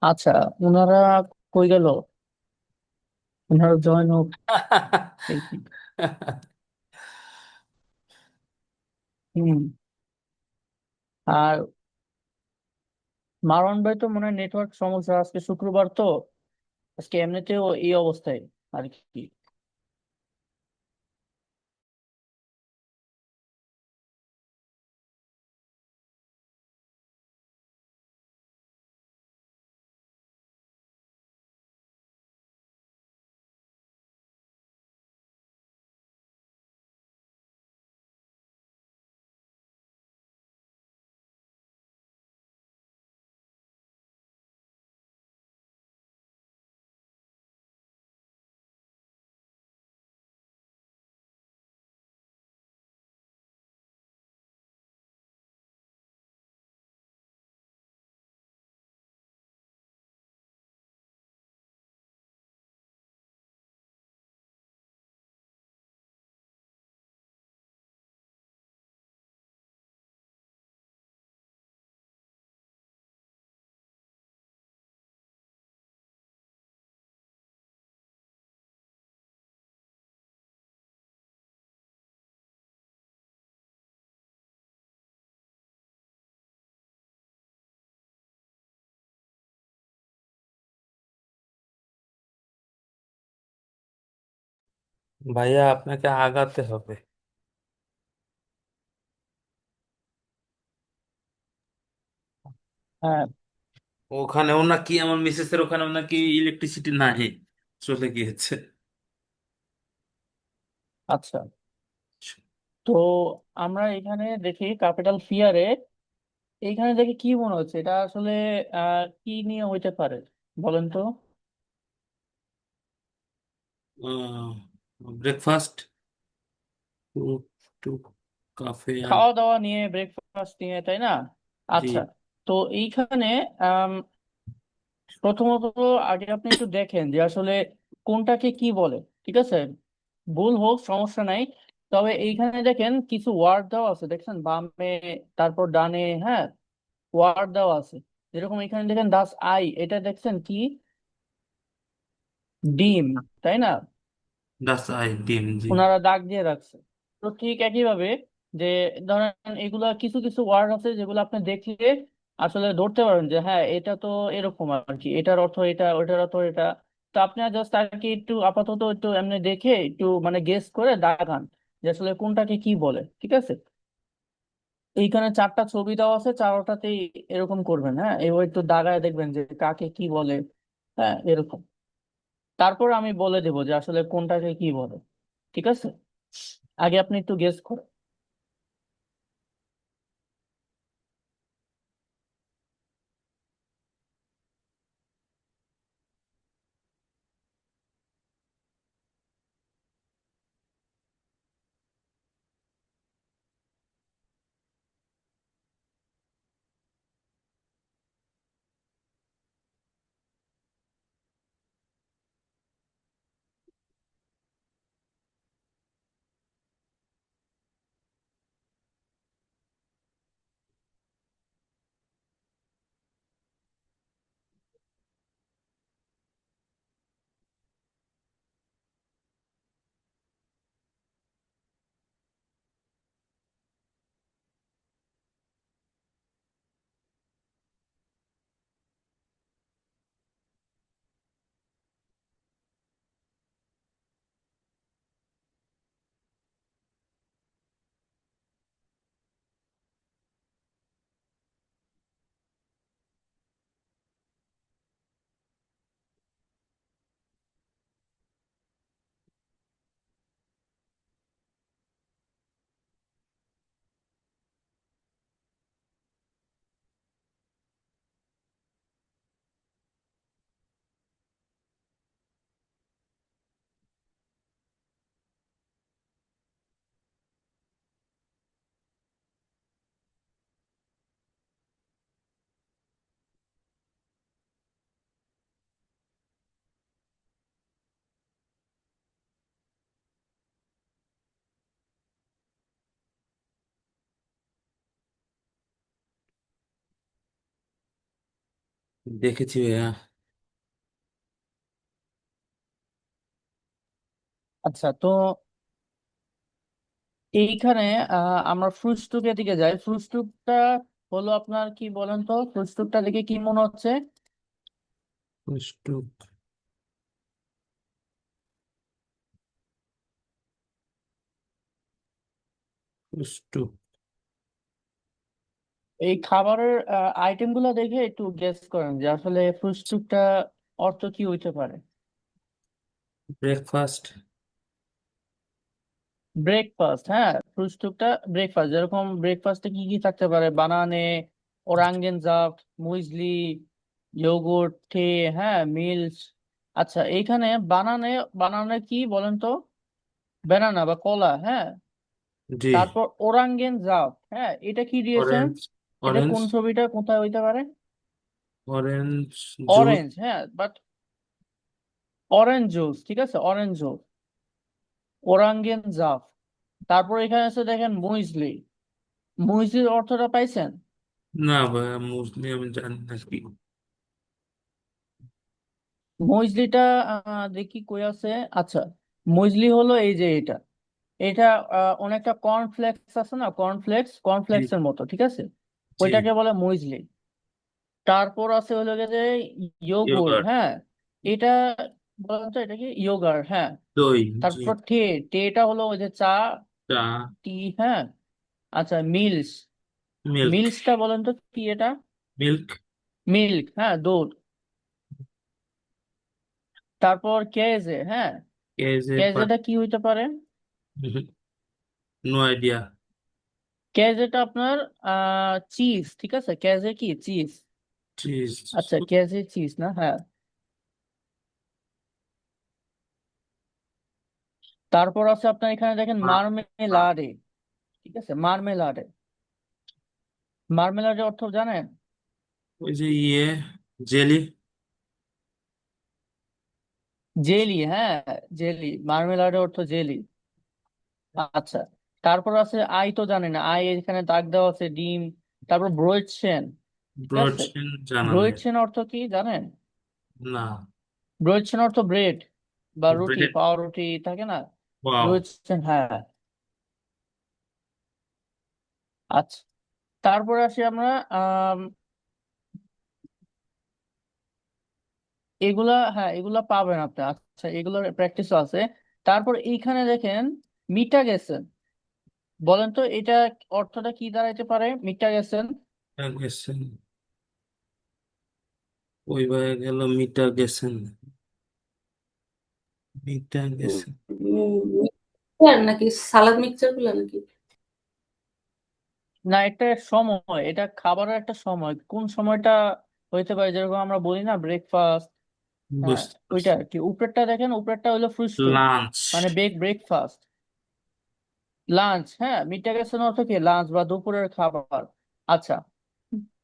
আচ্ছা, ওনারা কই গেল? ওনারা জয়েন হোক দেখি। হুম। আর মারওয়ান ভাই তো মনে হয় নেটওয়ার্ক সমস্যা, আজকে শুক্রবার তো, আজকে এমনিতেও এই অবস্থায় আর কি। ভাইয়া আপনাকে আগাতে হবে। হ্যাঁ। ওখানেও নাকি আমার মিসেসের ওখানেও নাকি ইলেকট্রিসিটি নাই, চলে গিয়েছে। আচ্ছা, তো আমরা এখানে দেখি ক্যাপিটাল ফিয়ারে, এইখানে দেখি কি মনে হচ্ছে এটা আসলে কি নিয়ে হইতে পারে বলেন তো? Breakfast to to cafe and খাওয়া দাওয়া নিয়ে, ব্রেকফাস্ট নিয়ে, তাই না? জি। আচ্ছা, তো এইখানে প্রথমত আগে আপনি একটু দেখেন যে আসলে কোনটাকে কি বলে, ঠিক আছে? ভুল হোক সমস্যা নাই, তবে এইখানে দেখেন কিছু ওয়ার্ড দেওয়া আছে, দেখছেন বামে, তারপর ডানে, হ্যাঁ, ওয়ার্ড দেওয়া আছে। যেরকম এখানে দেখেন দাস আই, এটা দেখছেন কি? ডিম, তাই না? দাস আই ডিম, জি। ওনারা দাগ দিয়ে রাখছে। তো ঠিক একইভাবে যে ধরেন এগুলা কিছু কিছু ওয়ার্ড আছে যেগুলো আপনি দেখলে আসলে ধরতে পারেন যে হ্যাঁ এটা তো এরকম আর কি, এটার অর্থ এটা, ওইটার অর্থ এটা। তো আপনি জাস্ট আর কি একটু আপাতত একটু এমনি দেখে একটু মানে গেস করে দাগান যে আসলে কোনটাকে কি বলে, ঠিক আছে? এইখানে চারটা ছবি দেওয়া আছে, চারটাতেই এরকম করবেন, হ্যাঁ, এবার একটু দাগায় দেখবেন যে কাকে কি বলে। হ্যাঁ, এরকম। তারপর আমি বলে দেবো যে আসলে কোনটাকে কি বলে, ঠিক আছে? আগে আপনি একটু গেস করেন। দেখেছি ভাইয়া। আচ্ছা, তো এইখানে আমরা ফ্রুটসটুকের দিকে যাই। ফ্রুটসটুকটা হলো আপনার কি বলেন তো, ফ্রুটসটুকটা দেখে কি মনে হচ্ছে? ফুসটু ফুসটু এই খাবারের আইটেম গুলো দেখে একটু গেস করেন যে আসলে ফ্রুটসটুকটা অর্থ কি হইতে পারে। ব্রেকফাস্ট। ব্রেকফাস্ট, হ্যাঁ, ফ্রুটসটুকটা ব্রেকফাস্ট। যেরকম ব্রেকফাস্টে কি কি থাকতে পারে? বানানে, ওরাঙ্গেনজাফট, মুইজলি, ইয়োগurt, টে, হ্যাঁ, মিল্ক। আচ্ছা, এইখানে বানানে, বানানে কি বলেন তো? ব্যানানা বা কলা, হ্যাঁ। জি। তারপর ওরাঙ্গেনজাফট, হ্যাঁ, এটা কি দিয়েছেন? অরেঞ্জ। এটা অরেঞ্জ। কোন ছবিটা কোথায় হইতে পারে? Orange juice. অরেঞ্জ, হ্যাঁ, বাট অরেঞ্জ জুস, ঠিক আছে, অরেঞ্জ জুস, ওরাঙ্গেনজাফট। তারপর এখানে আছে দেখেন মুইজলি। মুইজলির অর্থটা পাইছেন? না ভাইয়া, মোস্টলি আমি জানি না কি। মইজলিটা দেখি কই আছে। আচ্ছা, মইজলি হলো এই যে এটা, এটা অনেকটা কর্নফ্লেক্স আছে না, কর্নফ্লেক্স, জি। কর্নফ্লেক্স এর মতো, ঠিক আছে, জি। ওইটাকে বলে মইজলি। তারপর আছে হলো গিয়ে যে ইয়োগুর্ট, ইয়োগার্ট। হ্যাঁ, এটা বলেন তো এটা কি? ইয়োগার্ট, হ্যাঁ। দই। জি। তারপর টেটা হলো ওই যে চা, চা। টি, হ্যাঁ। আচ্ছা, মিল্স, মিল্ক। মিল্সটা বলেন তো কি এটা? মিল্ক। মিল্ক, হ্যাঁ, দুধ। তারপর কেজে, হ্যাঁ, এজ এ বাট। কেজেটা কি হইতে পারে? No idea. কেজেটা আপনার চিজ, ঠিক আছে, কেজে কি চিজ। চিজ। আচ্ছা, কেজে চিজ না, হ্যাঁ। তারপর আছে আপনার এখানে দেখেন মার্মেলাডে, ঠিক আছে, মার্মেলাডে। মার্মেলাডে অর্থ জানেন? ওই যে ইয়ে, জেলি। জেলি, হ্যাঁ, জেলি, মার্মেলাডে অর্থ জেলি। আচ্ছা, তারপর আছে আই, তো জানেন না, আই এখানে দাগ দেওয়া আছে, ডিম। তারপর ব্রোয়েটসেন, ঠিক আছে। ব্রডসিন জানা নেই। ব্রোয়েটসেন অর্থ কি জানেন? না। ব্রোয়েটসেন অর্থ ব্রেড বা রুটি, ব্রেড। পাউরুটি থাকে না, ওয়াও। ব্রোয়েটসেন, হ্যাঁ। আচ্ছা, তারপরে আসি আমরা এগুলা, হ্যাঁ, এগুলা পাবেন আপনি। আচ্ছা, এগুলোর প্র্যাকটিসও আছে। তারপর এইখানে দেখেন মিটা গেছেন, বলেন তো এটা অর্থটা কি দাঁড়াইতে পারে, মিটা গেছেন? গেছেন। ওই ভাই গেল মিটা গেছেন। মিটা গেছেন। মিক্সচার নাকি সালাদ মিক্সচার গুলো নাকি? না, এটা সময়, এটা খাবারের একটা সময়, কোন সময়টা হইতে পারে? যেরকম আমরা বলি না ব্রেকফাস্ট, হ্যাঁ, বুঝতে ওইটা পারছি। আর কি। উপরেরটা দেখেন, উপরেরটা হলো ফ্রুটসটুক, লাঞ্চ। মানে ব্রেকফাস্ট। লাঞ্চ, হ্যাঁ, মিডটা গেছেন অর্থ কি লাঞ্চ বা দুপুরের খাবার। আচ্ছা,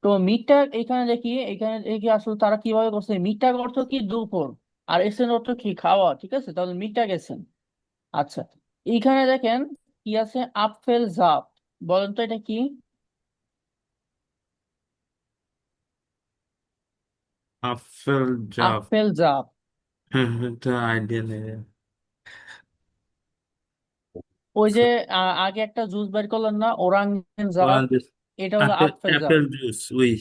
তো মিডটা এখানে দেখি, এখানে দেখি আসলে তারা কিভাবে করছে। মিডটা অর্থ কি দুপুর, আর এসেন অর্থ কি খাওয়া, ঠিক আছে, তাহলে মিডটা গেছেন। আচ্ছা, এইখানে দেখেন কি আছে, আপেল জাপ, বলেন তো এটা কি? আপেল জাব। আপেল জাপ, হ্যাঁ, এটা আইডিয়া নেই। ওই যে আগে একটা জুস বের করলেন না, ওরাঙ্গেন জাপ, ওরাঞ্জ। এটা হলো আপেল আপেল জাপ, অ্যাপেল জুস, উই।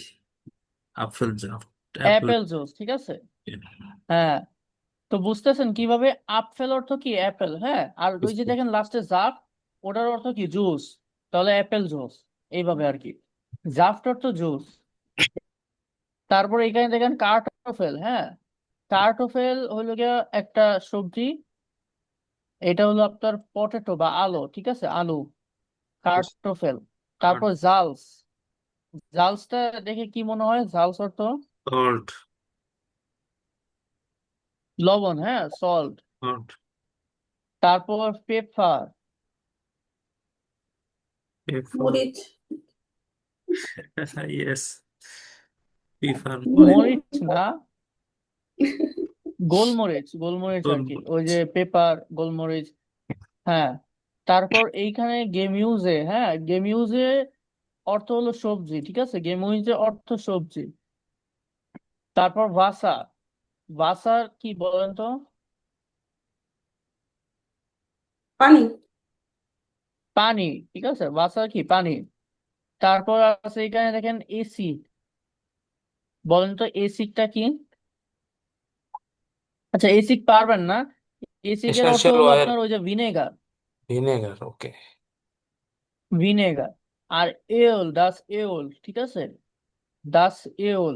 আপেল জাব। অ্যাপেল। অ্যাপেল জুস, ঠিক আছে, হ্যাঁ। তো বুঝতেছেন কিভাবে? আপেল অর্থ কি অ্যাপেল, হ্যাঁ, আর ওই যে দেখেন লাস্টে জাফ, ওটার অর্থ কি জুস, তাহলে অ্যাপেল জুস, এইভাবে আর কি। জাফট অর্থ জুস। তারপর এখানে দেখেন কার্টোফেল, হ্যাঁ, কার্টোফেল হলো গিয়া একটা সবজি, এটা হলো আপনার পটেটো বা আলু, ঠিক আছে, আলু, কার্টোফেল। তারপর জালস, জালসটা দেখে কি মনে হয়? জালস অর্থ সল্ট। লবণ, হ্যাঁ, সল্ট। সল্ট। তারপর পেপার, পেপার। মরিচ। ইয়েস। পেপার। মরিচ না, গোলমরিচ, গোলমরিচ আর কি, ওই যে গোলমরিচ। পেপার, গোলমরিচ, হ্যাঁ। তারপর এইখানে গেমিউজে, হ্যাঁ, গেমিউজে অর্থ হলো সবজি, ঠিক আছে, গেমিউজে অর্থ সবজি। তারপর ভাষা, ভাষার কি বলেন তো? পানি। পানি। ঠিক আছে, ভাষার কি পানি। তারপর আছে এখানে দেখেন এসি, বলেন তো এসিডটা কি? আচ্ছা এসিড পারবেন না, এসিড এর অর্থ এসেনশিয়াল হলো অয়েল। আপনার ওই যে ভিনেগার। ভিনেগার, ওকে। ভিনেগার। আর এওল, ডাস এওল, ঠিক আছে, ডাস এওল,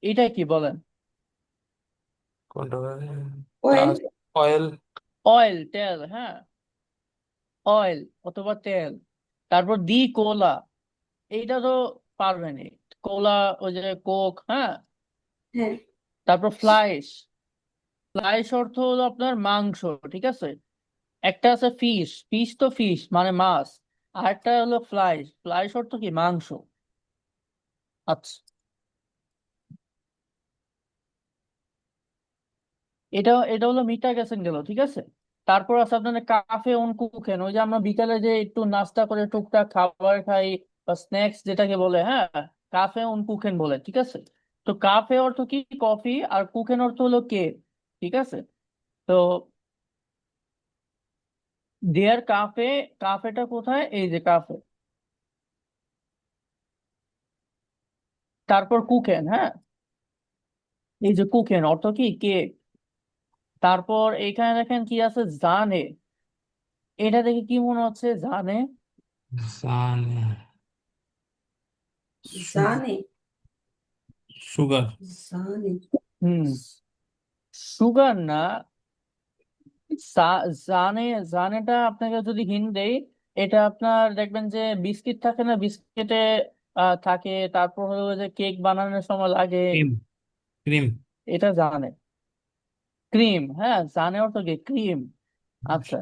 এটা কি বলেন? কোনটা? অয়েল। অয়েল। অয়েল, তেল, হ্যাঁ, অয়েল অথবা তেল। তারপর দি কোলা, এইটা তো পারবেনই, কোলা, ওই যে কোক, হ্যাঁ। হ্যাঁ। তারপর ফ্লাইশ, ফ্লাইশ অর্থ হলো আপনার মাংস, ঠিক আছে। একটা আছে ফিশ, ফিশ তো ফিশ মানে মাছ, আর একটা হলো ফ্লাইশ, ফ্লাইশ অর্থ কি মাংস। আচ্ছা, এটা এটা হলো মিটা গেছেন গেল, ঠিক আছে। তারপর আছে আপনার কাফে অন কুকেন, ওই যে আমরা বিকালে যে একটু নাস্তা করে টুকটাক খাবার খাই বা স্ন্যাক্স যেটাকে বলে, হ্যাঁ, কাফে অন কুকেন বলে, ঠিক আছে। তো কাফে অর্থ কি কফি, আর কুকেন অর্থ হলো কেক, ঠিক আছে। তো দেয়ার কাফে, কাফেটা কোথায়, এই যে কাফে। তারপর কুকেন, হ্যাঁ, এই যে কুকেন অর্থ কি কেক। তারপর এখানে দেখেন কি আছে, জানে, এটা দেখে কি মনে হচ্ছে জানে? জানে। জানে। সুগার। জানে। হুম, সুগার না। জানে, জানেটা আপনাকে যদি হিন্ট দেই, এটা আপনার দেখবেন যে বিস্কিট থাকে না, বিস্কিটে থাকে, তারপর হলো যে কেক বানানোর সময় লাগে, ক্রিম। ক্রিম। এটা জানে। ক্রিম, হ্যাঁ, জানে অর্থ কি ক্রিম। আচ্ছা,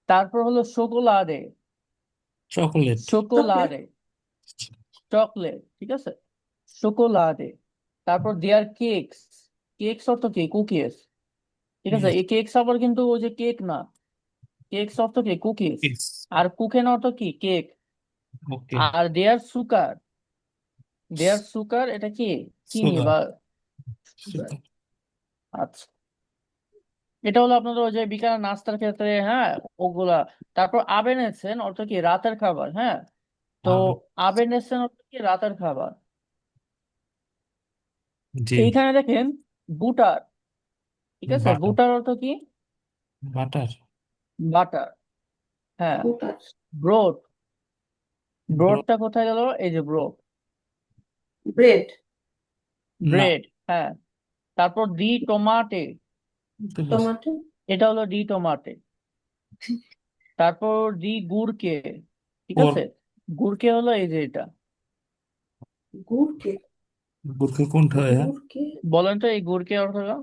তারপর হলো শোকোলাডে, চকলেট। চকলেট। শোকোলাডে, চকলেট, ঠিক আছে, শোকোলাডে। তারপর দেয়ার কেকস, কেকস অর্থ কি কুকিজ, ঠিক আছে। এই কেকস আবার কিন্তু ওই যে কেক না, কেকস অর্থ কি কুকিজ। আর কুকেন অর্থ কি কেক। ওকে। আর দেয়ার সুগার, দেয়ার সুগার এটা কি চিনি সুগার। বা sugar। আচ্ছা, এটা হলো আপনাদের ওই যে বিকাল নাস্তার ক্ষেত্রে, হ্যাঁ, ওগুলা। তারপর আবেনেছেন অর্থ কি রাতের খাবার, হ্যাঁ। তো আবে। আবেনেছেন অর্থ কি রাতের খাবার। জি। এইখানে দেখেন বুটার, ঠিক আছে, বাটার। বুটার অর্থ কি বাটার। বাটার, হ্যাঁ। বুটার। Brought, bro. ব্রোডটা কোথায় গেল, এই যে ব্রোড, ব্রেড। না। ব্রেড, হ্যাঁ। তারপর দি টোমাটে, দিবস। টমেটো। এটা হলো ডি টোমাটে। তারপর দি গুড়কে, ঠিক ওর। আছে, গুড়কে হলো এই যে এটা। গুড়কে। বুরকে কোনটা হয়, হ্যাঁ? গুড়কে। বলেন তো এই গুড়কে অর্থ হলো?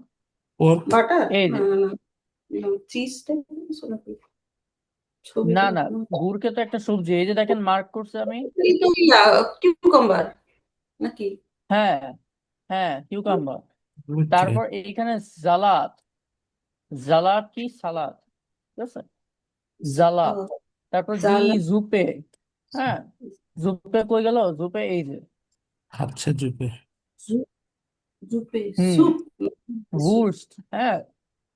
ওর। বাটার। এই না যে, না না, চিজ টাইপ কিছু নাকি? না ছবিতে না, দেখানো হচ্ছে। গুড়কে তো একটা সবজি, এই যে দেখেন মার্ক করছে আমি। এই তো কিউকাম্বার নাকি? হ্যাঁ, হ্যাঁ, কিউকাম্বার। বুঝছে। তারপর এইখানে জালাদ, জালাদ কি সালাদ, ঠিক আছে, জালাদ। আহ, তারপর দি জালা। জুপে, হ্যাঁ, জুপে কই গেল, জুপে এই যে। হাতছে জুপে। জু- জুপে হুম, স্যুপ। স্যুপ। ভুর্স্ট, হ্যাঁ,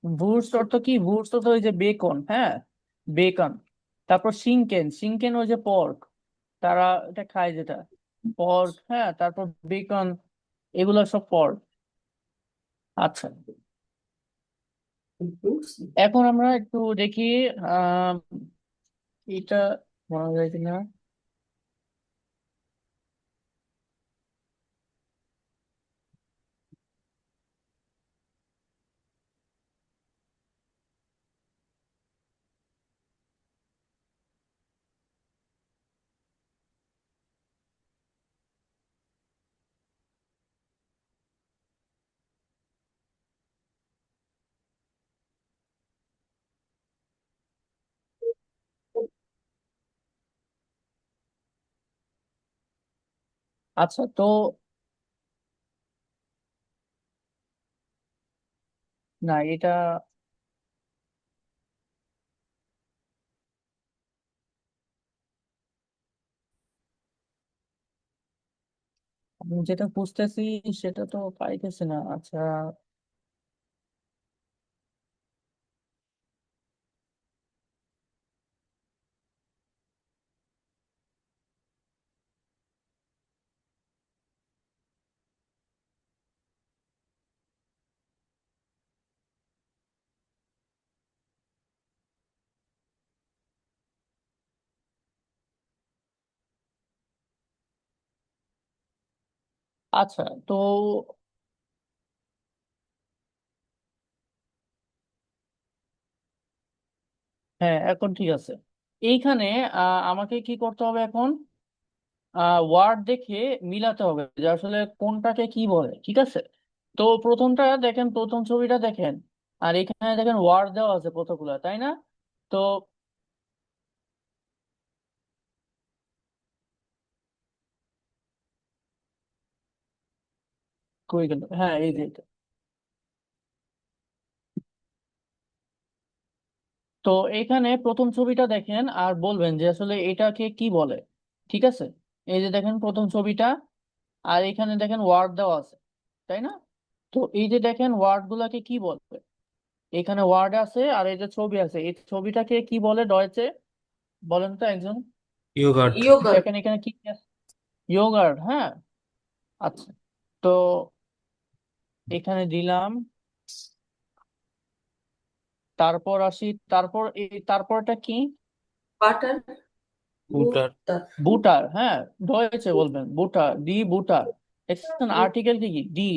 ভুর্স্ট অর্থ কি, ভুর্স্ট তো ওই যে বেকন, হ্যাঁ, বেকন। তারপর সিংকেন, সিংকেন ওই যে পর্ক, তারা এটা খায় যেটা, পর্ক, হ্যাঁ, তারপর বেকন, এগুলো সব পর্ক। আচ্ছা, এখন আমরা একটু দেখি আহ এটা বলা যায় কিনা। আচ্ছা, তো না এটা, আমি যেটা বুঝতেছি সেটা তো পাইতেছি না। আচ্ছা, আচ্ছা। তো হ্যাঁ, এখন ঠিক আছে। এইখানে আমাকে কি করতে হবে এখন? ওয়ার্ড দেখে মিলাতে হবে যে আসলে কোনটাকে কি বলে, ঠিক আছে? তো প্রথমটা দেখেন, প্রথম ছবিটা দেখেন, আর এখানে দেখেন ওয়ার্ড দেওয়া আছে কতগুলা, তাই না? তো কই গেল? হ্যাঁ, এই যে এটা। তো এখানে প্রথম ছবিটা দেখেন আর বলবেন যে আসলে এটাকে কি বলে, ঠিক আছে? এই যে দেখেন প্রথম ছবিটা, আর এখানে দেখেন ওয়ার্ড দেওয়া আছে, তাই না? তো এই যে দেখেন ওয়ার্ড গুলাকে কি বলে, এখানে ওয়ার্ড আছে আর এই যে ছবি আছে, এই ছবিটাকে কি বলে ডয়েচে? বলেন তো একজন। ইয়োগার্ট। ইয়োগার্ট। দেখেন এখানে কি আছে? ইয়োগার্ট, হ্যাঁ। আচ্ছা, তো এখানে দিলাম। তারপর আসি, তারপর এই তারপরটা কি? বাটার। বুটার। বুটার। বুটার, হ্যাঁ। ডয়েচে বলবেন বুটার, ডি বুটার। দেখছেন আর্টিকেল কি কি? D,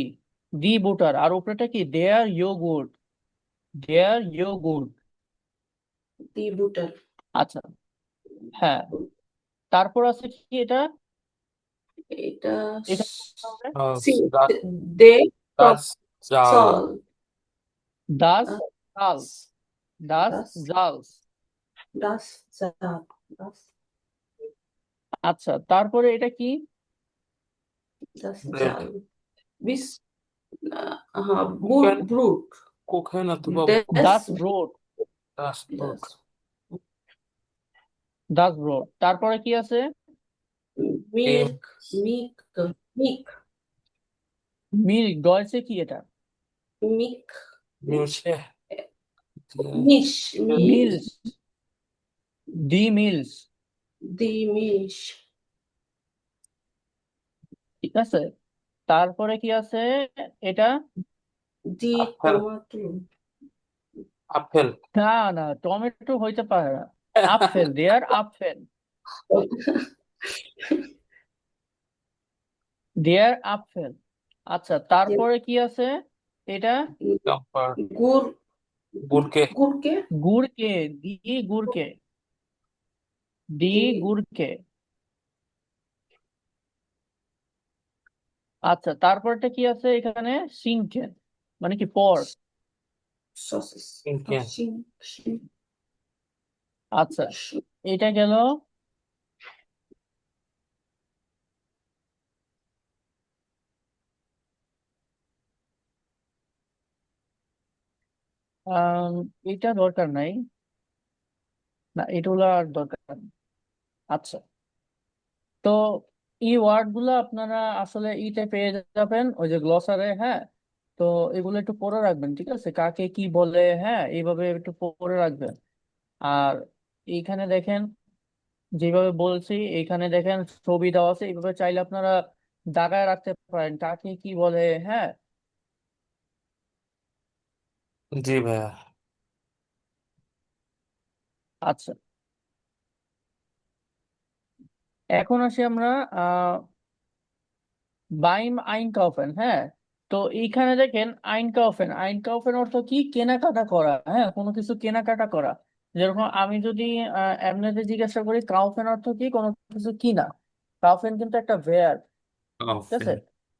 D বুটার। আর উপরেটা কি? দেয়ার ইয়োগুর্ট, দেয়ার ইয়োগুর্ট। দি বুটার। আচ্ছা, হ্যাঁ। তারপর আছে কি এটা? এটা এখানে বলতে হবে সি দাস। দে দাস জাল। সল দাস জালস, দাস দাস জালস। দাস দাস আচ্ছা, তারপরে এটা কি? দাস ব্রেড। জাল বিস হ্যাঁ কুকেন। ব্রুট কুকেন অথবা ডেস দাস ব্রোড, দাস ব্রুট। দাস দাস ব্রোড। তারপরে কি আছে? ডিম। মিল্ক মিক মিক মিল্ক, ডয়েচে কি এটা? মিক মিলছে। মিশ মিশ মিলস, ডি মিলস, দি মিশ ঠিক আছে। তারপরে কি আছে? এটা দি আপেল। Tomato apple. না, না, টমেটো হইতে পারে না। আপেল, দেয়ার আপেল, দেয়ার আপেল। আচ্ছা, তারপরে কি আছে? এটা জম্পার। গুড় বুটকে। গুড়কে গুড়কে, দি গুড়কে, দি দি গুড়কে। আচ্ছা, তারপরটা কি আছে এখানে? সিনকেন, মানে কি পর। সসেস ইনকেন। শিং শিং আচ্ছা, এটা গেল। আম, এটা দরকার নাই, না এগুলো আর দরকার নেই। আচ্ছা, তো এই ওয়ার্ড গুলো আপনারা আসলে ইতে পেয়ে যাবেন ওই যে গ্লসারে, হ্যাঁ। তো এগুলো একটু পড়ে রাখবেন, ঠিক আছে? কাকে কি বলে, হ্যাঁ, এইভাবে একটু পড়ে রাখবেন। আর এইখানে দেখেন, যেভাবে বলছি এইখানে দেখেন ছবি দেওয়া আছে, এইভাবে চাইলে আপনারা দাগায় রাখতে পারেন কাকে কি বলে, হ্যাঁ। জি ভাইয়া। আচ্ছা, এখন আসি আমরা বাইম আইনকাউফেন, হ্যাঁ। তো এইখানে দেখেন আইনকাউফেন, আইনকাউফেন অর্থ কি? কেনাকাটা করা, হ্যাঁ, কোনো কিছু কেনাকাটা করা। যেরকম আমি যদি এমনিতে জিজ্ঞাসা করি কাউফেন অর্থ কি? কোনো কিছু কিনা। কাউফেন কিন্তু একটা ভেয়ার, ঠিক আপেল। আছে?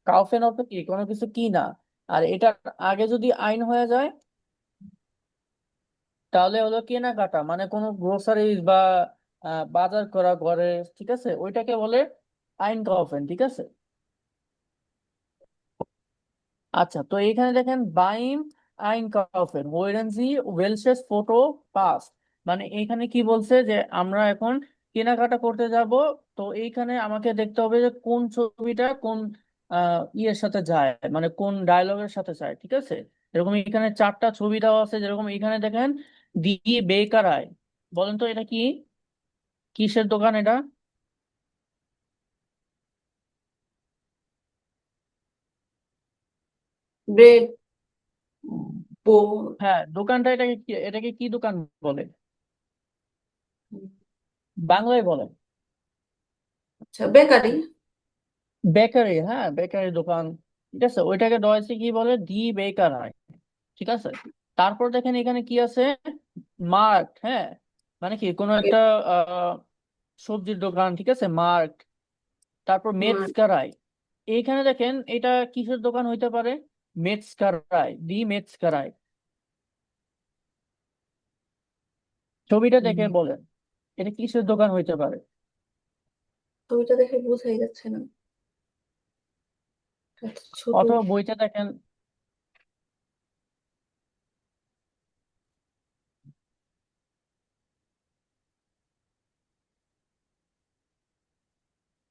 কাউফেন অর্থ কি? কোনো কিছু কিনা। আর এটা আগে যদি আইন হয়ে যায় তাহলে হলো কেনাকাটা, মানে কোনো গ্রোসারিজ বা বাজার করা ঘরে, ঠিক আছে? ওইটাকে বলে আইনকাউফেন, ঠিক আছে? আচ্ছা, তো এখানে দেখেন বাইম আইনকাউফেন হোয়েরেন সি ওয়েলসেস ফটো পাস, মানে এইখানে কি বলছে যে আমরা এখন কেনাকাটা করতে যাব। তো এইখানে আমাকে দেখতে হবে যে কোন ছবিটা কোন ইয়ের সাথে যায়, মানে কোন ডায়লগের সাথে যায়, ঠিক আছে? এরকম এখানে 4টা ছবি দেওয়া আছে, যেরকম এখানে দেখেন, দি বেকার আই। বলেন তো এটা কি, কিসের দোকান এটা? ব্রেড, বো, হ্যাঁ, দোকানটা এটাকে কি দোকান বলে? বাংলায় বলে। আচ্ছা বেকারি। বেকারি, হ্যাঁ, বেকারি দোকান। ঠিক আছে, ওইটাকে ডয়েসে কি বলে? দি বেকার হয়। ঠিক আছে। তারপর দেখেন এখানে কি আছে, মার্ট। হ্যাঁ, মানে কি কোনো একটা আহ সবজির দোকান, ঠিক আছে, মার্ট। তারপর মেটস্কারাই। এইখানে দেখেন এটা কিসের দোকান হইতে পারে? মেটস্কারাই, দি মেটস্কারাই। ছবিটা দেখে বলেন এটা কিসের দোকান হইতে পারে। ছবিটা দেখে বোঝাই যাচ্ছে না, এত ছোট। অথবা বইটা দেখেন।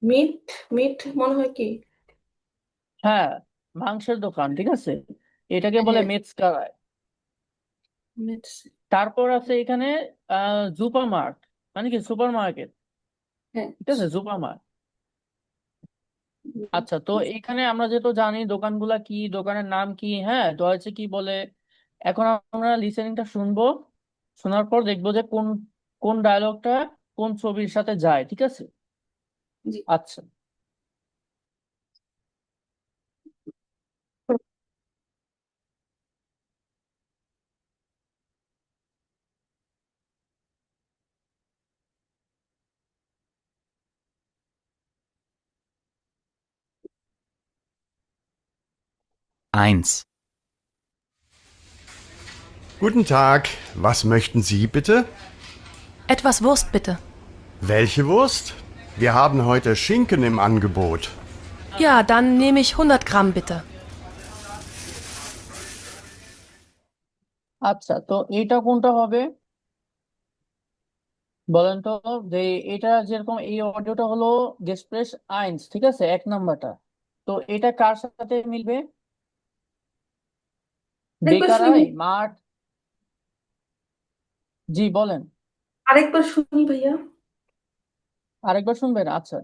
মিট, মিট মনে হয় কি? হ্যাঁ, মাংসের দোকান, ঠিক আছে, এটাকে বলে হ্যাঁ, মেটস্কারাই। মিট। তারপর আছে এখানে জুপার মার্ট, মানে কি সুপার মার্কেট। হ্যাঁ। ঠিক আছে, সুপার মার্ট। আচ্ছা, তো এখানে আমরা যেহেতু জানি দোকানগুলা কি, দোকানের নাম কি, হ্যাঁ, ডয়েচে কি বলে। এখন আমরা লিসেনিংটা শুনবো, শোনার পর দেখবো যে কোন কোন ডায়লগটা কোন ছবির সাথে যায়, ঠিক আছে? জি। আচ্ছা। Eins. Guten Tag, was möchten Sie bitte? Etwas Wurst bitte. Welche Wurst? Wir haben heute Schinken im Angebot. Ja, dann nehme ich 100 Gramm bitte. আচ্ছা, তো এইটা কোনটা হবে বলেন তো? যে এটা যেরকম এই অডিওটা হলো গেসপ্রেস আইনস, ঠিক আছে, 1 নাম্বারটা। তো এটা কার সাথে মিলবে? আরেকবার বেকারাই, শুনি, মার্ট। জি বলেন। আরেকবার শুনি ভাইয়া। আরেকবার শুনবেন? আচ্ছা।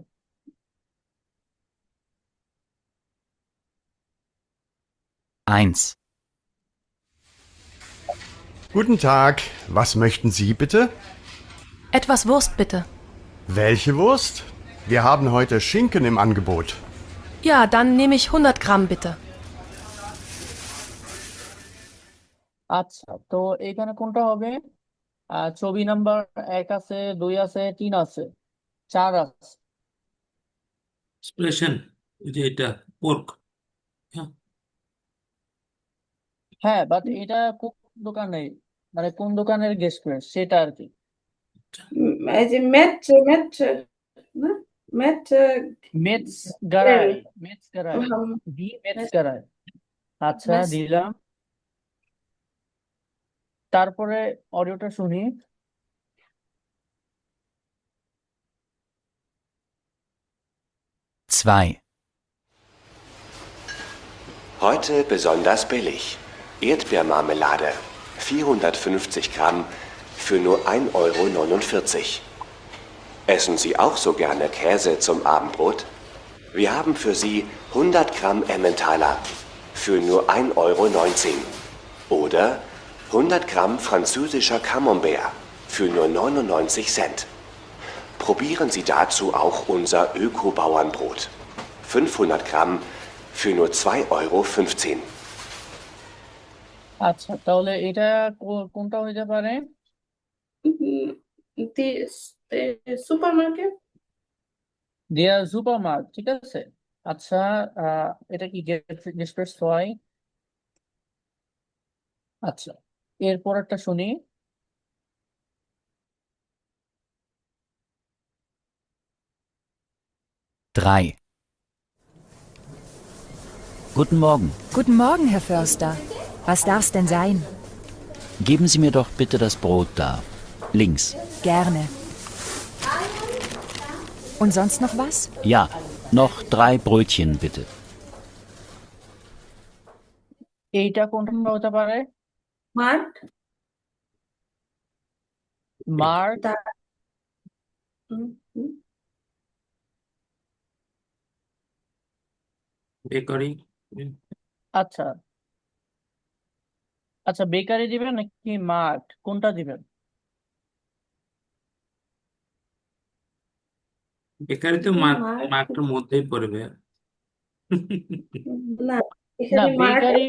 Eins. Guten Tag, was möchten Sie bitte? Etwas Wurst bitte. Welche Wurst? Wir haben heute Schinken im Angebot. Ja, dann nehme ich 100 Gramm bitte. আচ্ছা, তো এখানে কোনটা হবে? ছবি নাম্বার 1 আছে, 2 আছে, 3 আছে, 4 আছে। এক্সপ্রেশন, যে এটা পোর্ক। হ্যাঁ, হ্যাঁ, বাট এটা কোন দোকানে, মানে কোন দোকানের গেসপ্রেস সেটা আর কি। এই যে ম্যাট, ম্যাট না, ম্যাট মেটস গ্রেল। গারাই, মেটস গারাই, দি মেটস গারাই। আচ্ছা, ম্যাচ। দিলাম। তারপরে অডিওটা শুনি। 2. Heute besonders billig. Erdbeermarmelade, 450 Gramm für nur 1,49 Euro. Essen Sie auch so gerne Käse zum Abendbrot? Wir haben für Sie 100 Gramm Emmentaler für nur 1,19 Euro. Oder 100 Gramm französischer Camembert für nur 99 Cent. Probieren Sie dazu auch unser Öko-Bauernbrot. 500 Gramm für nur 2,15 Euro. আচ্ছা, তাহলে এটা কোনটা হইতে পারে? Super market. দিয়া super mart, ঠিক আছে। আচ্ছা, এটা কি গেসপ্রেস হয়? আচ্ছা, এরপর একটা শুনি। 3. Guten Morgen. Guten Morgen, Herr Förster. Was darf's denn sein? Geben Sie mir doch bitte das Brot da. Links. Gerne. Und sonst noch was? Ja, noch 3 Brötchen bitte. এইটা কোনটা হতে পারে? মার্ট। মার্ট। তা হুম, হুম। বেকারি। আচ্ছা আচ্ছা, bakery দিবেন নাকি mart, কোনটা দিবেন? বেকারি তো মার্ট। মার্কটার মধ্যেই পড়বে। না, না, এখানে মার্ট। বেকারি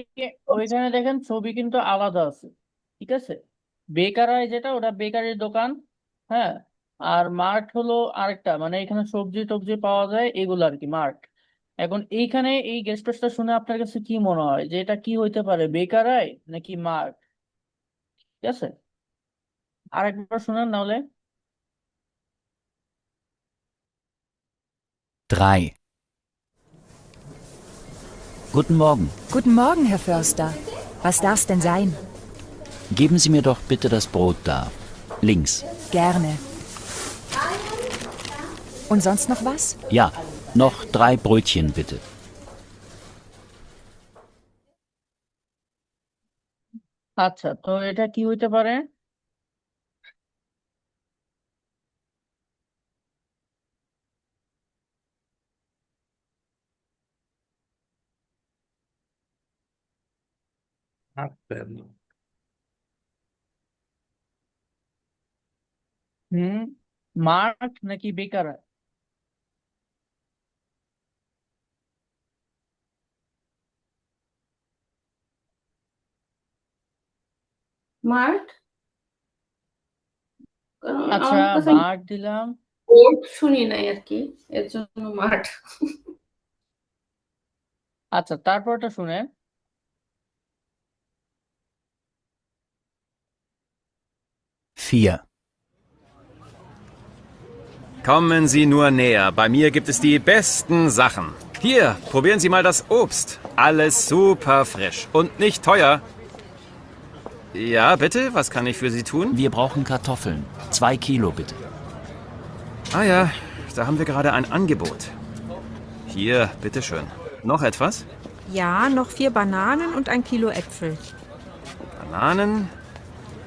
ওইখানে দেখেন ছবি কিন্তু আলাদা আছে, ঠিক আছে? বেকারায় যেটা, ওটা বেকারির দোকান। হ্যাঁ। আর মার্ট হলো আরেকটা, মানে এখানে সবজি টবজি পাওয়া যায় এগুলো আর কি, মার্ট। এখন এইখানে এই গেস্ট টা শুনে আপনার কাছে কি মনে হয় যে এটা কি হইতে পারে, বেকারায় নাকি মার্ট? ঠিক আছে, আরেকবার শুনেন নাহলে। 3. Guten Morgen. Guten Morgen, Herr Förster. Was darf's denn sein? Geben Sie mir doch bitte das Brot da. Links. Gerne. Und sonst noch was? Ja, noch 3 Brötchen bitte. আচ্ছা, তো এটা কি হইতে পারে? আপেল। হুম। মার্ট নাকি বেকারায়? মার্ট, কারণ আচ্ছা, আমার কাছে মার্ট দিলাম। বোর্ড শুনি নাই আর কি, এর জন্য মার্ট। আচ্ছা, তারপরটা শুনেন। 4. Kommen Sie nur näher. Bei mir gibt es die besten Sachen. Hier, probieren Sie mal das Obst. Alles super frisch und nicht teuer. Ja, bitte, was kann ich für Sie tun? Wir brauchen Kartoffeln. 2 Kilo bitte. Ah ja, da haben wir gerade ein Angebot. Hier, bitteschön. Noch etwas? Ja, noch 4 Bananen und 1 Kilo Äpfel. Bananen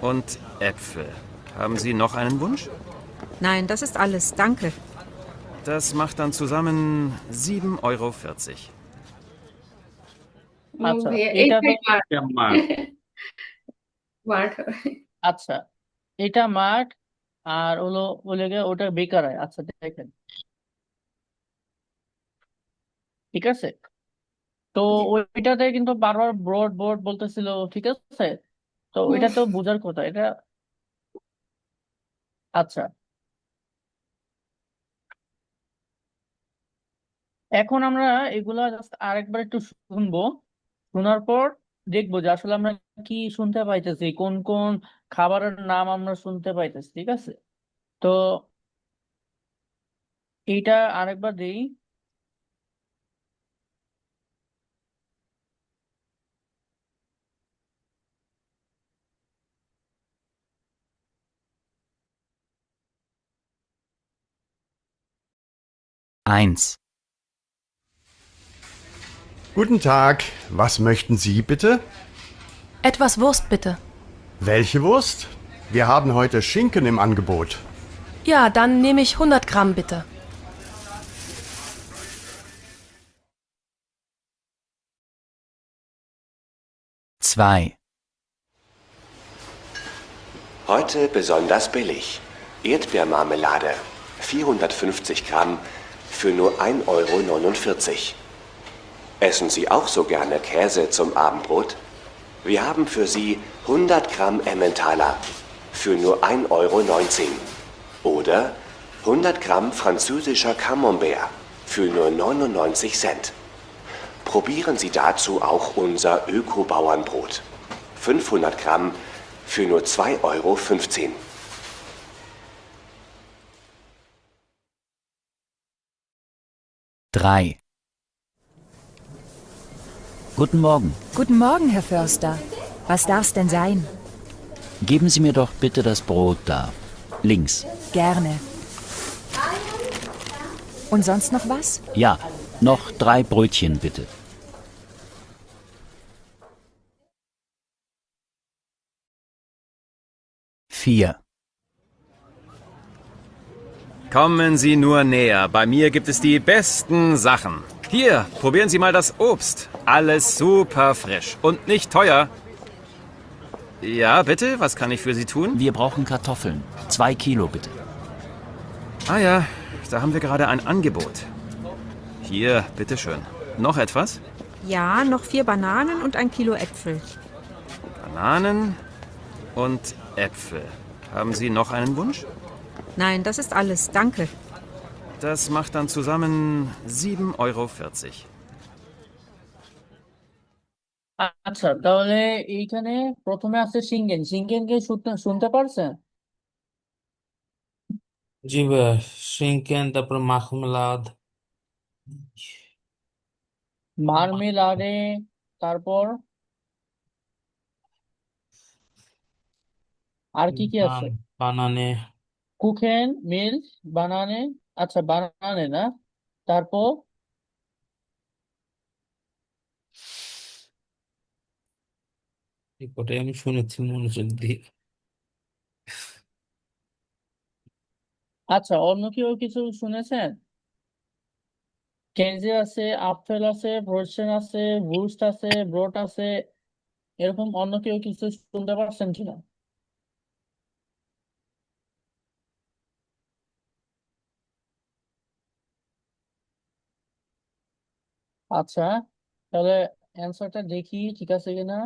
und Äpfel. Haben Sie noch einen Wunsch? Nein, das ist alles. Danke. Das macht dann zusammen 7,40 €. আচ্ছা, ভাইয়া এটা তো এইটাই mart. Mart. আচ্ছা, এটা mart. আর হলো বলে গিয়ে ওটা বেকারায়। আচ্ছা, দেখেন, ঠিক আছে। তো জি। ওইটাতে কিন্তু বারবার ব্রড বোর্ড বলতেছিল, ঠিক আছে। তো হুম। এটা তো বোঝার কথা এটা। আচ্ছা, এখন আমরা এগুলা জাস্ট আরেকবার একটু শুনবো। শোনার পর দেখবো যে আসলে আমরা কি শুনতে পাইতেছি, কোন কোন খাবারের নাম আমরা শুনতে পাইতেছি, ঠিক আছে। তো এইটা আরেকবার দিই। 1. Guten Tag, was möchten Sie bitte? Etwas Wurst bitte. Welche Wurst? Wir haben heute Schinken im Angebot. Ja, dann nehme ich 100 Gramm bitte. Zwei. Heute besonders billig. Erdbeermarmelade. 450 Gramm für nur 1,49 €. Essen Sie auch so gerne Käse zum Abendbrot? Wir haben für Sie 100 Gramm Emmentaler für nur 1,19 € oder 100 Gramm französischer Camembert für nur 99 Cent. Probieren Sie dazu auch unser Öko-Bauernbrot. 500 Gramm für nur 2,15 €. 3. Guten Morgen. Guten Morgen, Herr Förster. Was darf's denn sein? Geben Sie mir doch bitte das Brot da. Links. Gerne. Und sonst noch was? Ja, noch 3 Brötchen bitte. 4. Kommen Sie nur näher. Bei mir gibt es die besten Sachen. Hier, probieren Sie mal das Obst. Alles super frisch und nicht teuer. Ja, bitte, was kann ich für Sie tun? Wir brauchen Kartoffeln. 2 Kilo bitte. Ah ja, da haben wir gerade ein Angebot. Hier, bitteschön. Noch etwas? Ja, noch 4 Bananen und ein Kilo Äpfel. Bananen und Äpfel. Haben Sie noch einen Wunsch? Nein, das ist alles. Danke. Das macht dann zusammen 7,40 Euro. আচ্ছা, তাহলে এইখানে প্রথমে আছে সিঙ্গেন। সিঙ্গেনকে শুনতে শুনতে পারছেন? জি ভাইয়া, শ্রিঙ্কেন, তারপর মাখমেলাদ, মারমেলাডে, তারপর আর কি কি আছে? বানানে, কুখেন, মিল্ক, বানানে। আচ্ছা, বানানে না। তারপর ওটাই আমি শুনেছি মনোযোগ দিয়ে। আচ্ছা, অন্য কেউ কিছু শুনেছেন? কেনজি আছে, আপেল আছে, ভোরসেন আছে, বুস্ট আছে, ব্রোট আছে, এরকম অন্য কেউ কিছু শুনতে পারছেন কিনা? আচ্ছা, তাহলে অ্যান্সারটা দেখি ঠিক আছে কিনা।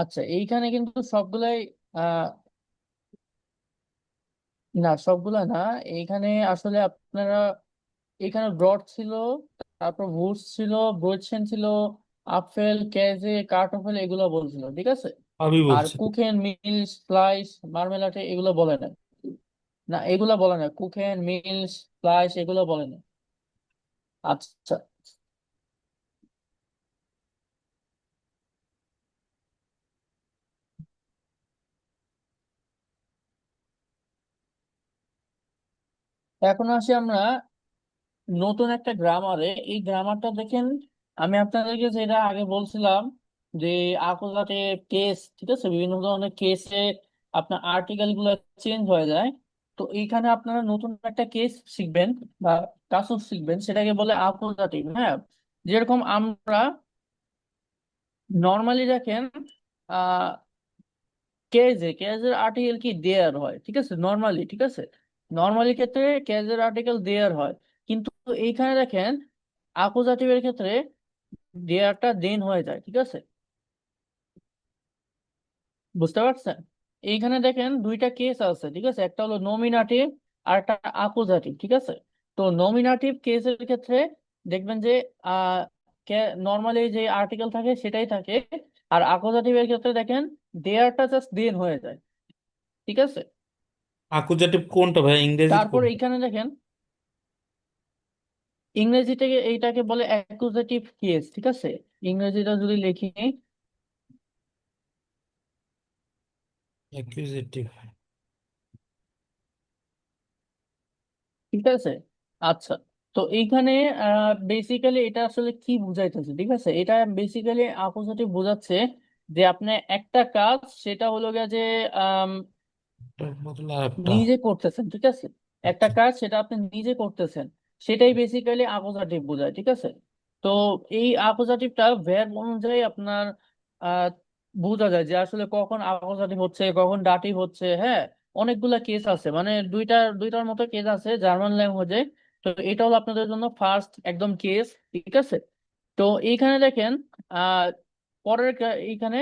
আচ্ছা, এইখানে কিন্তু সবগুলাই আহ না, সবগুলা না। এইখানে আসলে আপনারা, এখানে ব্রড ছিল, তারপর ভুটস ছিল, ব্রোডসেন ছিল, আপেল, কেজে, কার্টফেল, এগুলো বলছিল, ঠিক আছে। সবই আর বলছে। কুকেন, মিল্ক, স্লাইস, মার্মেলাটে, এগুলো বলে না। না, এগুলো বলে না। কুকেন, মিল্ক, স্লাইস, এগুলো বলে না। আচ্ছা, এখন আসি আমরা নতুন একটা গ্রামারে। এই গ্রামারটা দেখেন, আমি আপনাদেরকে যেটা আগে বলছিলাম যে আকোজাটের কেস, ঠিক আছে, বিভিন্ন ধরনের কেসে আপনার আর্টিকেল গুলো চেঞ্জ হয়ে যায়। তো এইখানে আপনারা নতুন একটা কেস শিখবেন বা কাসুর শিখবেন, সেটাকে বলে আকোজাটিভ। হ্যাঁ, যেরকম আমরা নর্মালি দেখেন আহ কেজের আর্টিকেল কি দেয়ার হয়, ঠিক আছে, নর্মালি, ঠিক আছে। নর্মালি ক্ষেত্রে কেজের আর্টিকেল দেয়ার হয়, কিন্তু এইখানে দেখেন আকুজাটিভের ক্ষেত্রে দেয়ারটা দেন হয়ে যায়, ঠিক আছে। বুঝতে পারছেন? এইখানে দেখেন দুইটা কেস আছে, ঠিক আছে, একটা হলো নমিনাটিভ আর একটা আকুজাটিভ, ঠিক আছে। তো নমিনাটিভ কেসের ক্ষেত্রে দেখবেন যে আহ নর্মালি যে আর্টিকেল থাকে সেটাই থাকে, আর আকুজাটিভের ক্ষেত্রে দেখেন দেয়ারটা জাস্ট দেন হয়ে যায়, ঠিক আছে। আকুজাটিভ কোনটা ভাই, ইংরেজির তারপর কোনটা? এইখানে দেখেন ইংরেজি থেকে এইটাকে বলে অ্যাকুজেটিভ কেস, ঠিক আছে। ইংরেজিটা যদি লিখি, অ্যাকুজেটিভ। ঠিক আছে। আচ্ছা, তো এইখানে বেসিক্যালি এটা আসলে কি বুঝাইতেছে, ঠিক আছে। এটা বেসিক্যালি অ্যাকুজেটিভ বোঝাচ্ছে যে আপনি একটা কাজ, সেটা হলো গিয়ে যে আম, বদলে আরেকটা। নিজে করতেছেন, ঠিক আছে। একটা আচ্ছা। কাজ সেটা আপনি নিজে করতেছেন, সেটাই বেসিক্যালি অ্যাকুজাটিভ বোঝায়, ঠিক আছে। তো এই অ্যাকুজাটিভটা ভার্ব অনুযায়ী আপনার আহ বোঝা যায় যে আসলে কখন অ্যাকুজাটিভ হচ্ছে, কখন ডাটিভ হচ্ছে। হ্যাঁ, অনেকগুলা কেস আছে, মানে দুইটার মতো কেস আছে জার্মান ল্যাঙ্গুয়েজে। তো এটা হলো আপনাদের জন্য ফার্স্ট একদম কেস, ঠিক আছে। তো এইখানে দেখেন আহ এইখানে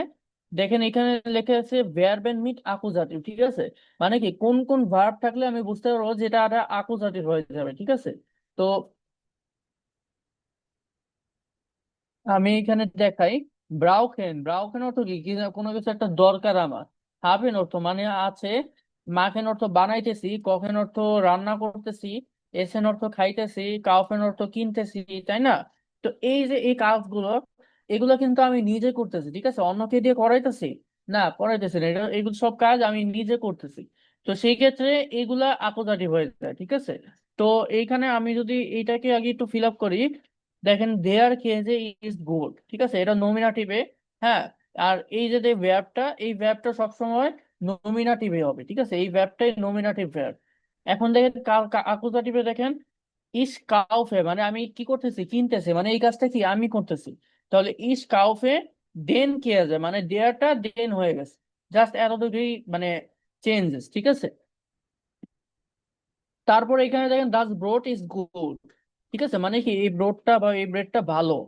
দেখেন, এখানে লেখা আছে ভার্ব মিট অ্যাকুজাটিভ, ঠিক আছে। মানে কি কোন কোন ভার্ব থাকলে আমি বুঝতে পারবো যে এটা একটা অ্যাকুজাটিভ হয়ে যাবে, ঠিক আছে। তো আমি এখানে দেখাই। ব্রাউখেন, ব্রাউখেন অর্থ কি, কোনো কিছু একটা দরকার আমার। হাবেন অর্থ মানে আছে। মাখেন অর্থ বানাইতেছি। কখেন অর্থ রান্না করতেছি। এসেন অর্থ খাইতেছি। কাউফেন অর্থ কিনতেছি, তাই না? তো এই যে এই কাজগুলো, এগুলো কিন্তু আমি নিজে করতেছি, ঠিক আছে। অন্যকে দিয়ে করাইতেছি না, করাইতেছি না, এটা এগুলো সব কাজ আমি নিজে করতেছি। তো সেই ক্ষেত্রে এগুলা আকোজাটিভ হয়ে যায়, ঠিক আছে। তো এইখানে আমি যদি এইটাকে আগে একটু ফিল আপ করি, দেখেন দেয়ার কেজে ইজ গুড, ঠিক আছে, এটা নমিনাটিভে। হ্যাঁ, আর এই যে ভার্বটা, এই ভার্বটা সবসময় নমিনাটিভে হবে, ঠিক আছে, এই ভার্বটাই নমিনাটিভ ভার্ব। এখন দেখেন আকুজাটিভে দেখেন ইস কাউফে, মানে আমি কি করতেছি, কিনতেছি, মানে এই কাজটা কি আমি করতেছি। তাহলে ইস কাউফে দেন কি আছে, মানে দেয়ারটা দেন হয়ে গেছে, জাস্ট এতটুকুই মানে চেঞ্জেস, ঠিক আছে। তারপর এখানে দেখেন দাস ব্রোড ইজ গুড, ঠিক আছে, মানে কি এই ব্রোডটা বা এই ব্রেডটা ভালো।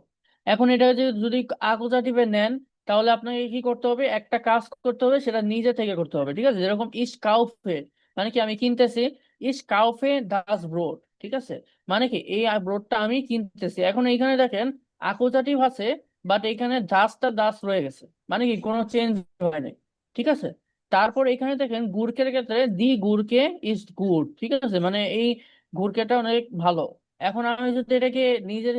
এখন এটা যদি আকুজাটিভে নেন, তাহলে আপনাকে কি করতে হবে, একটা কাজ করতে হবে, সেটা নিজে থেকে করতে হবে, ঠিক আছে। যেরকম ইস কাউফে, মানে কি আমি কিনতেছি, ইস কাউফে দাস ব্রোড, ঠিক আছে, মানে কি এই ব্রোডটা আমি কিনতেছি। এখন এইখানে দেখেন আকুজাটিভ আছে, বাট এখানে দাসটা দাস রয়ে গেছে, মানে কি কোনো চেঞ্জ হয় নাই, ঠিক আছে। তারপর এখানে দেখেন গুরকের ক্ষেত্রে দি গুরকে ইজ গুড, ঠিক আছে, মানে এই গুরকেটা অনেক ভালো। এখন আমি যদি এটাকে নিজের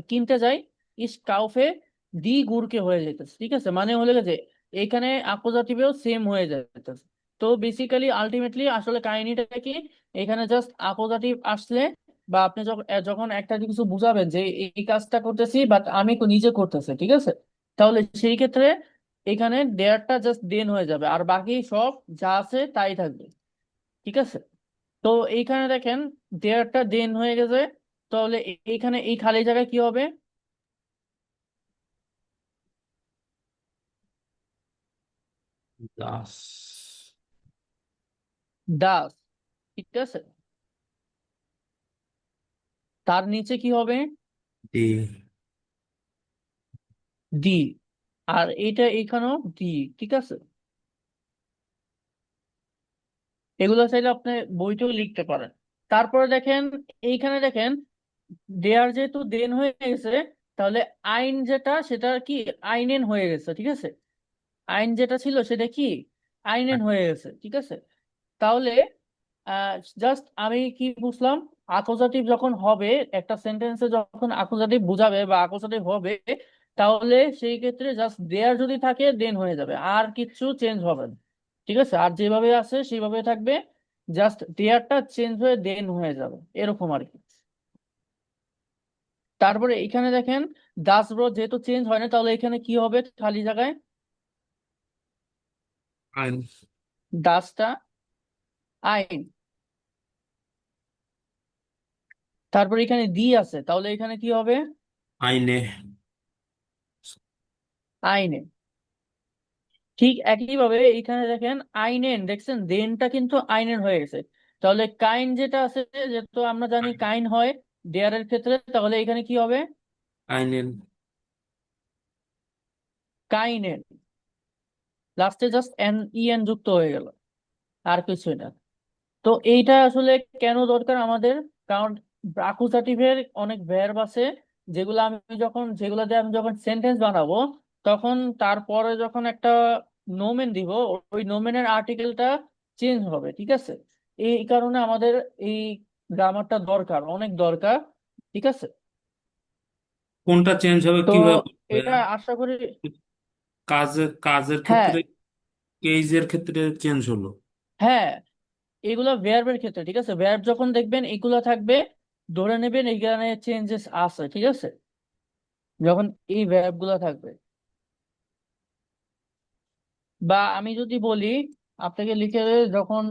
কিনতে যাই, ইস কাউফে দি গুরকে হয়ে যেতেছে, ঠিক আছে, মানে হলে গেছে এখানে আকুজাটিভেও সেম হয়ে যেতেছে। তো বেসিক্যালি আলটিমেটলি আসলে কাহিনীটা কি, এখানে জাস্ট আকুজাটিভ আসলে বা আপনি যখন যখন একটা কিছু বুঝাবেন যে এই কাজটা করতেছি বাট আমি নিজে করতেছি, ঠিক আছে, তাহলে সেই ক্ষেত্রে এখানে দেয়ারটা জাস্ট দেন হয়ে যাবে, আর বাকি সব যা আছে তাই থাকবে, ঠিক আছে। তো এইখানে দেখেন দেয়ারটা দেন হয়ে গেছে, তাহলে এইখানে এই খালি জায়গায় কি হবে, দাস ডাস, ঠিক আছে। তার নিচে কি হবে, ডি দি, আর এইটা এখানেও দি, ঠিক আছে। এগুলো চাইলে আপনি বইতেও লিখতে পারেন। তারপরে দেখেন এইখানে দেখেন দেয়ার যেহেতু দেন হয়ে গেছে, তাহলে আইন যেটা সেটা কি আইনেন হয়ে গেছে, ঠিক আছে, আইন যেটা ছিল সেটা কি আইনেন হয়ে গেছে, ঠিক আছে। তাহলে জাস্ট আমি কি বুঝলাম, আকুজাটিভ যখন হবে একটা সেন্টেন্সে, যখন আকুজাটিভ বুঝাবে বা আকুজাটিভ হবে, তাহলে সেই ক্ষেত্রে জাস্ট দেয়ার যদি থাকে দেন হয়ে যাবে, আর কিচ্ছু চেঞ্জ হবে না, ঠিক আছে, আর যেভাবে আছে সেইভাবে থাকবে, জাস্ট দেয়ারটা চেঞ্জ হয়ে দেন হয়ে যাবে, এরকম আর কি। তারপরে এখানে দেখেন দাস ব্রো যেহেতু চেঞ্জ হয় না, তাহলে এখানে কি হবে খালি জায়গায়, আইন দাসটা আইন, তারপরে এখানে দি আছে, তাহলে এখানে কি হবে আইনে আইনে। ঠিক একইভাবে এইখানে দেখেন আইনেন, দেখছেন দেনটা কিন্তু আইনেন হয়ে গেছে, তাহলে কাইন যেটা আছে, যেহেতু আমরা জানি কাইন হয় দেয়ারের ক্ষেত্রে, তাহলে এখানে কি হবে আইনেন কাইনেন, লাস্টে জাস্ট এন ই এন যুক্ত হয়ে গেল, আর কিছুই না। তো এইটা আসলে কেন দরকার আমাদের, কারণ আকুজাটিভের অনেক ভার্ব আছে যেগুলো যেগুলো দিয়ে আমি যখন সেন্টেন্স বানাবো, তখন তারপরে যখন একটা নোমেন দিব, ওই নোমেনের আর্টিকেলটা চেঞ্জ হবে, ঠিক আছে। এই কারণে আমাদের এই গ্রামারটা দরকার, অনেক দরকার, ঠিক আছে। কোনটা চেঞ্জ হবে তো কিভাবে হবে? এটা আশা করি, কাজের কাজের হ্যাঁ, ক্ষেত্রে কেজের ক্ষেত্রে চেঞ্জ হলো। হ্যাঁ, এগুলো ভার্বের ক্ষেত্রে, ঠিক আছে, ভার্ব যখন দেখবেন এগুলো থাকবে, ধরে নেবেন এখানে চেঞ্জেস আছে, ঠিক আছে, যখন এই ভার্ব গুলো থাকবে। বা আমি যদি বলি আপনাকে লিখে যখন